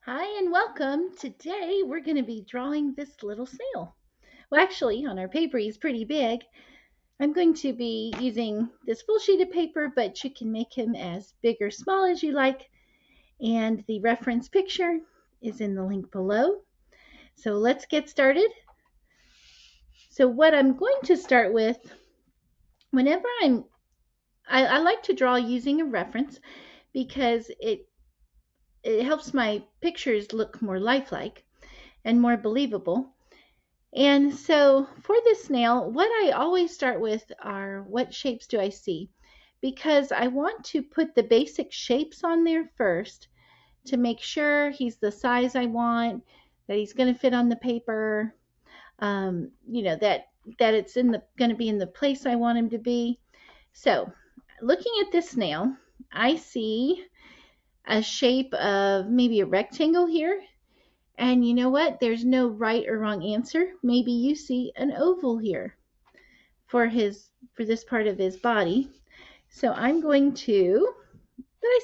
Hi and welcome. Today we're going to be drawing this little snail. Well, actually, on our paper, he's pretty big. I'm going to be using this full sheet of paper, but you can make him as big or small as you like. And the reference picture is in the link below. So let's get started. So what I'm going to start with, whenever I like to draw using a reference because it helps my pictures look more lifelike and more believable. And so for this snail, what I always start with are what shapes do I see? Because I want to put the basic shapes on there first to make sure he's the size I want, that he's going to fit on the paper, that it's going to be in the place I want him to be. So looking at this snail, I see a shape of maybe a rectangle here. And you know what? There's no right or wrong answer. Maybe you see an oval here for this part of his body. So I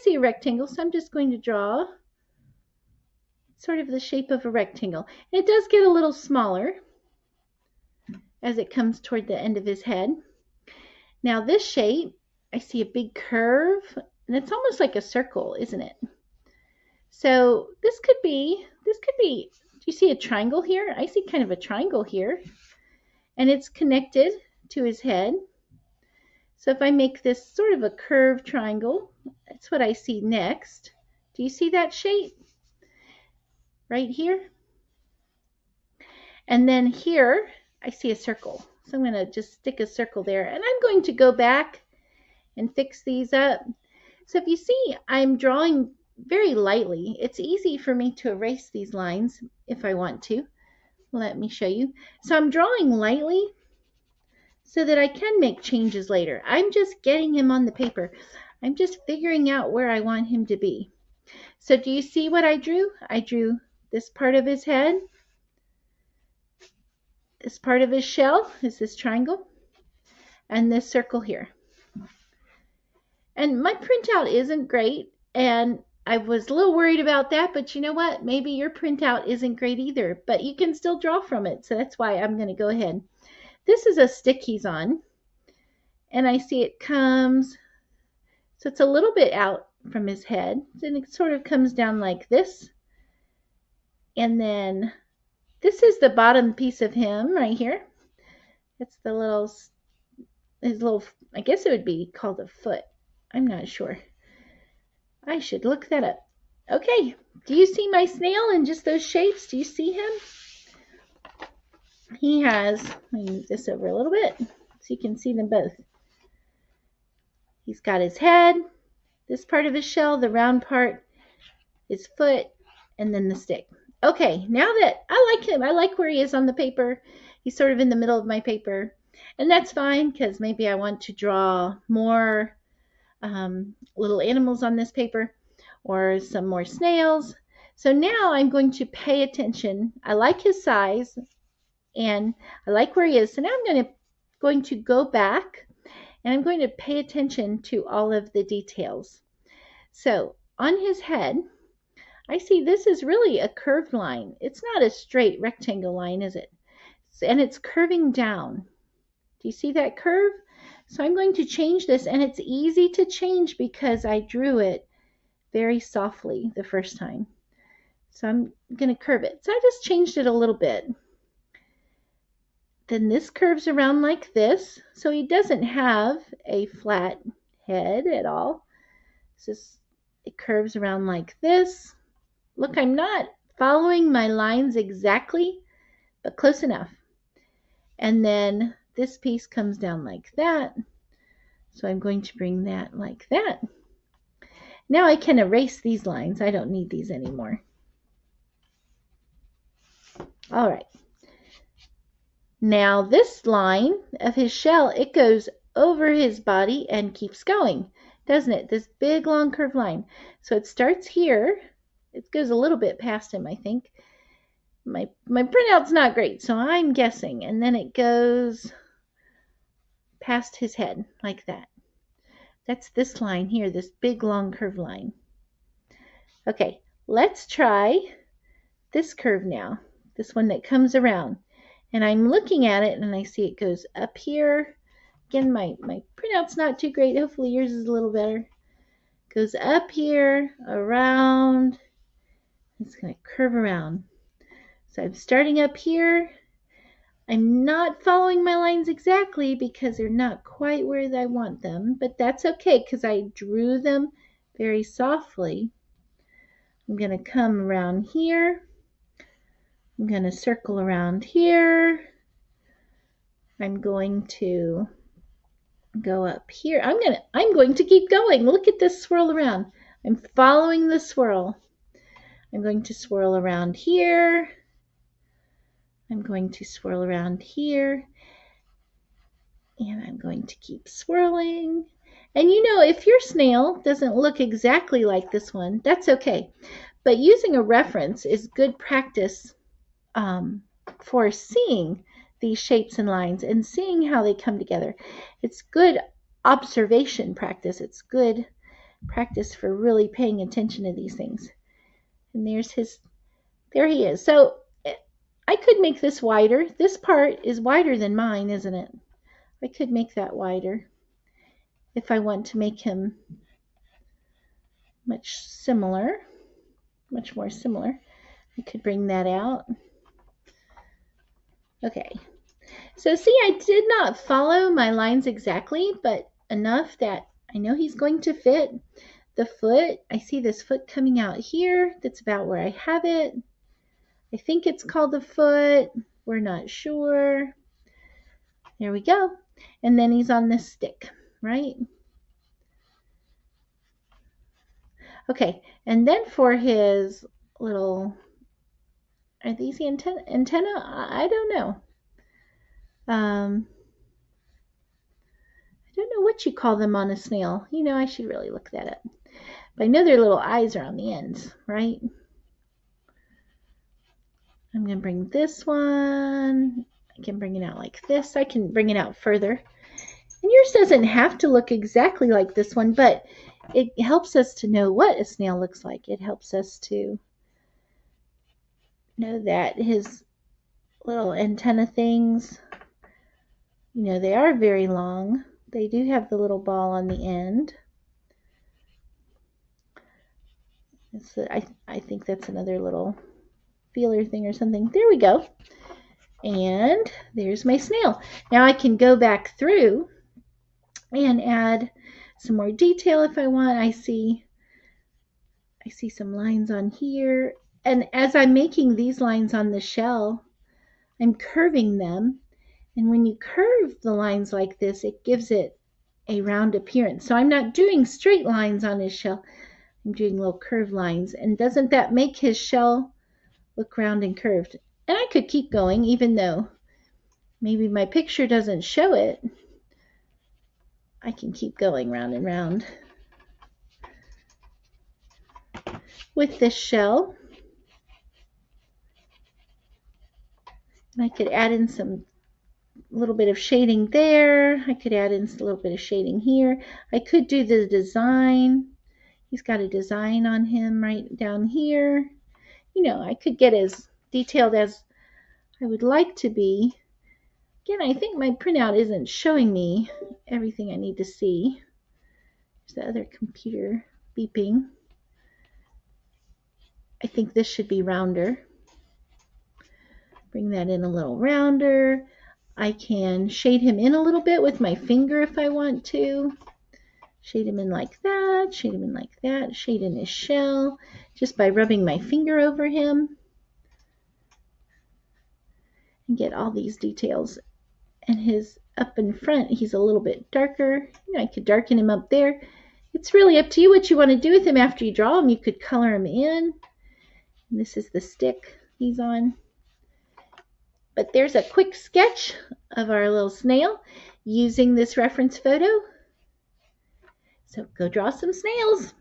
see a rectangle, so I'm just going to draw sort of the shape of a rectangle. And it does get a little smaller as it comes toward the end of his head. Now this shape, I see a big curve, and it's almost like a circle, isn't it? So this could be, do you see a triangle here? I see kind of a triangle here. And it's connected to his head. So if I make this sort of a curved triangle, that's what I see next. Do you see that shape right here? And then here, I see a circle. So I'm going to just stick a circle there. And I'm going to go back and fix these up. So if you see, I'm drawing very lightly. It's easy for me to erase these lines if I want to. Let me show you. So I'm drawing lightly so that I can make changes later. I'm just getting him on the paper. I'm just figuring out where I want him to be. So do you see what I drew? I drew this part of his head. This part of his shell is this triangle. And this circle here. And my printout isn't great. And I was a little worried about that. But you know what? Maybe your printout isn't great either. But you can still draw from it. So that's why I'm going to go ahead. This is a stick he's on. And I see it comes, so it's a little bit out from his head. And it sort of comes down like this. And then this is the bottom piece of him right here. It's his little, I guess it would be called a foot. I'm not sure. I should look that up. Okay, do you see my snail in just those shapes? Do you see him? He has, let me move this over a little bit so you can see them both. He's got his head, this part of his shell, the round part, his foot, and then the stick. Okay, now that I like him, I like where he is on the paper. He's sort of in the middle of my paper. And that's fine because maybe I want to draw more little animals on this paper or some more snails. So now I'm going to pay attention. I like his size and I like where he is. So now I'm going to go back and I'm going to pay attention to all of the details. So on his head, I see this is really a curved line. It's not a straight rectangle line, is it? And it's curving down. Do you see that curve? So I'm going to change this, and it's easy to change because I drew it very softly the first time. So I'm going to curve it. So I just changed it a little bit. Then this curves around like this. So he doesn't have a flat head at all. It curves around like this. Look, I'm not following my lines exactly, but close enough. And then this piece comes down like that. So I'm going to bring that like that. Now I can erase these lines. I don't need these anymore. All right. Now this line of his shell, it goes over his body and keeps going, doesn't it? This big long curved line. So it starts here. It goes a little bit past him, I think. My printout's not great, so I'm guessing. And then it goes past his head like that. That's this line here, this big long curved line. Okay, let's try this curve now, this one that comes around. And I'm looking at it and I see it goes up here. Again, my printout's not too great. Hopefully yours is a little better. Goes up here, around. It's going to curve around. So I'm starting up here. I'm not following my lines exactly because they're not quite where I want them, but that's okay because I drew them very softly. I'm going to come around here. I'm going to circle around here. I'm going to go up here. I'm going to keep going. Look at this swirl around. I'm following the swirl. I'm going to swirl around here. I'm going to swirl around here. And I'm going to keep swirling. And you know, if your snail doesn't look exactly like this one, that's okay. But using a reference is good practice for seeing these shapes and lines and seeing how they come together. It's good observation practice. It's good practice for really paying attention to these things. And there he is. So I could make this wider. This part is wider than mine, isn't it? I could make that wider if I want to make him much more similar. I could bring that out. Okay, so see, I did not follow my lines exactly, but enough that I know he's going to fit. The foot, I see this foot coming out here. That's about where I have it. I think it's called the foot. We're not sure. There we go. And then he's on this stick, right? Okay, and then for his little, are these the antenna? I don't know. I don't know what you call them on a snail. You know, I should really look that up. But I know their little eyes are on the ends, right? I'm going to bring this one. I can bring it out like this. I can bring it out further. And yours doesn't have to look exactly like this one, but it helps us to know what a snail looks like. It helps us to know that his little antenna things, you know, they are very long. They do have the little ball on the end. I think that's another little feeler thing or something. There we go. And there's my snail. Now I can go back through and add some more detail if I want. I see some lines on here. And as I'm making these lines on the shell, I'm curving them. And when you curve the lines like this, it gives it a round appearance. So I'm not doing straight lines on his shell. I'm doing little curved lines. And doesn't that make his shell look round and curved? And I could keep going even though maybe my picture doesn't show it. I can keep going round and round with this shell. And I could add in some little bit of shading there. I could add in a little bit of shading here. I could do the design. He's got a design on him right down here. You know, I could get as detailed as I would like to be. Again, I think my printout isn't showing me everything I need to see. There's the other computer beeping. I think this should be rounder. Bring that in a little rounder. I can shade him in a little bit with my finger if I want to. Shade him in like that, shade him in like that, shade in his shell, just by rubbing my finger over him. And get all these details. And his up in front, he's a little bit darker. You know, I could darken him up there. It's really up to you what you want to do with him after you draw him. You could color him in. And this is the stick he's on. But there's a quick sketch of our little snail using this reference photo. So go draw some snails.